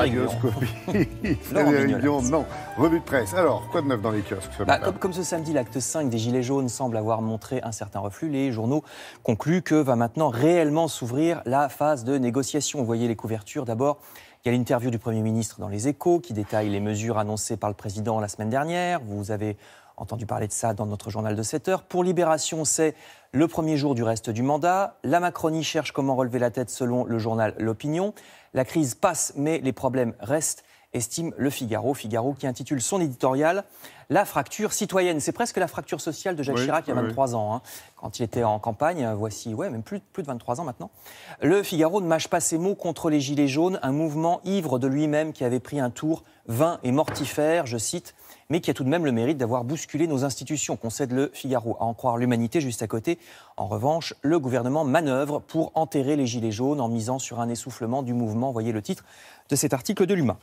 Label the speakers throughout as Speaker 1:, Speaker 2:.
Speaker 1: radioscopie. Frédéric Dion, non. Revue de presse. Alors, quoi de neuf dans les kiosques ce matin ?
Speaker 2: Comme ce samedi, l'acte 5 des Gilets jaunes semble avoir montré un certain reflux, les journaux concluent que va maintenant réellement s'ouvrir la phase de négociation. Vous voyez les couvertures. D'abord, il y a l'interview du Premier ministre dans Les Échos qui détaille les mesures annoncées par le Président la semaine dernière. Vous avez entendu parler de ça dans notre journal de 7 heures. Pour Libération, c'est le premier jour du reste du mandat. La Macronie cherche comment relever la tête selon le journal L'Opinion. La crise passe, mais les problèmes restent, estime le Figaro. Figaro qui intitule son éditorial « La fracture citoyenne ». C'est presque la fracture sociale de Jacques Chirac il y a 23 ans, hein, quand il était en campagne. Voici, même plus de 23 ans maintenant. Le Figaro ne mâche pas ses mots contre les Gilets jaunes, un mouvement ivre de lui-même qui avait pris un tour vain et mortifère, je cite, mais qui a tout de même le mérite d'avoir bousculé nos institutions, concède le Figaro. À en croire l'Humanité, juste à côté. En revanche, le gouvernement manœuvre pour enterrer les Gilets jaunes en misant sur un essoufflement du mouvement. Voyez le titre de cet article de l'Humain.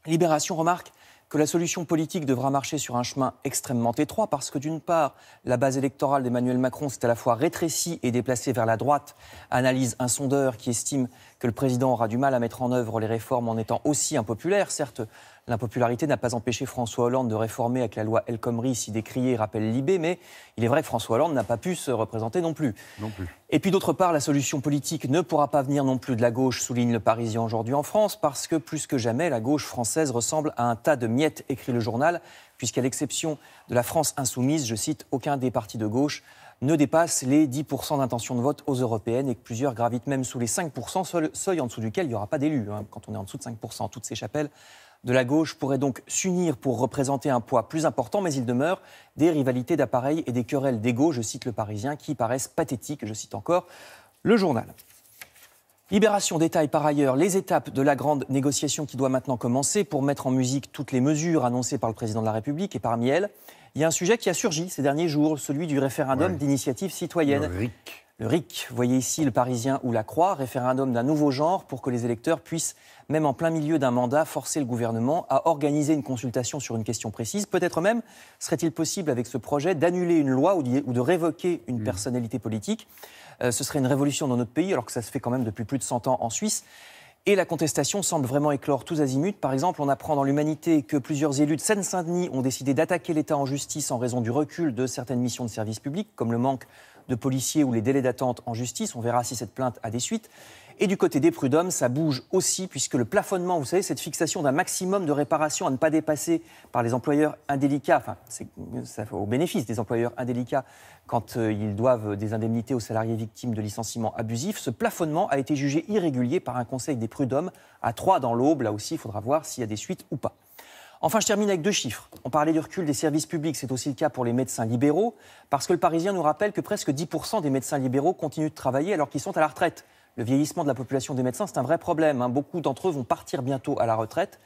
Speaker 2: Libération remarque que la solution politique devra marcher sur un chemin extrêmement étroit parce que d'une part, la base électorale d'Emmanuel Macron s'est à la fois rétrécie et déplacée vers la droite, analyse un sondeur qui estime que le président aura du mal à mettre en œuvre les réformes en étant aussi impopulaire. Certes, l'impopularité n'a pas empêché François Hollande de réformer avec la loi El Khomri si décriée rappelle Libé, mais il est vrai que François Hollande n'a pas pu se représenter non plus. Et puis d'autre part, la solution politique ne pourra pas venir non plus de la gauche, souligne le Parisien aujourd'hui en France, parce que plus que jamais, la gauche française ressemble à un tas de miettes, écrit le journal, puisqu'à l'exception de la France insoumise, je cite, aucun des partis de gauche ne dépasse les 10% d'intention de vote aux européennes et que plusieurs gravitent même sous les 5%, seuil en dessous duquel il n'y aura pas d'élus. Quand on est en dessous de 5%, toutes ces chapelles de la gauche pourraient donc s'unir pour représenter un poids plus important, mais il demeure des rivalités d'appareils et des querelles d'ego, je cite le Parisien, qui paraissent pathétiques, je cite encore le journal. Libération détaille par ailleurs les étapes de la grande négociation qui doit maintenant commencer pour mettre en musique toutes les mesures annoncées par le président de la République. Et parmi elles, il y a un sujet qui a surgi ces derniers jours, celui du référendum d'initiative citoyenne. Le RIC, vous voyez ici le Parisien ou la Croix, référendum d'un nouveau genre pour que les électeurs puissent, même en plein milieu d'un mandat, forcer le gouvernement à organiser une consultation sur une question précise. Peut-être même serait-il possible avec ce projet d'annuler une loi ou de révoquer une personnalité politique. Ce serait une révolution dans notre pays, alors que ça se fait quand même depuis plus de 100 ans en Suisse. Et la contestation semble vraiment éclore tous azimuts. Par exemple, on apprend dans l'Humanité que plusieurs élus de Seine-Saint-Denis ont décidé d'attaquer l'État en justice en raison du recul de certaines missions de service public, comme le manque de policiers ou les délais d'attente en justice. On verra si cette plainte a des suites. Et du côté des prud'hommes, ça bouge aussi, puisque le plafonnement, vous savez, cette fixation d'un maximum de réparation à ne pas dépasser par les employeurs indélicats, enfin, ça fait au bénéfice des employeurs indélicats quand ils doivent des indemnités aux salariés victimes de licenciements abusifs, ce plafonnement a été jugé irrégulier par un conseil des prud'hommes à 3 dans l'Aube. Là aussi, il faudra voir s'il y a des suites ou pas. Enfin, je termine avec 2 chiffres. On parlait du recul des services publics, c'est aussi le cas pour les médecins libéraux, parce que le Parisien nous rappelle que presque 10% des médecins libéraux continuent de travailler alors qu'ils sont à la retraite. Le vieillissement de la population des médecins, c'est un vrai problème. Beaucoup d'entre eux vont partir bientôt à la retraite.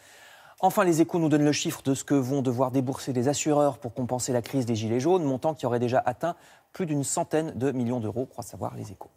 Speaker 2: Enfin, les Échos nous donnent le chiffre de ce que vont devoir débourser les assureurs pour compenser la crise des Gilets jaunes, montant qui aurait déjà atteint plus d'une centaine de millions d'euros, croit savoir les Échos.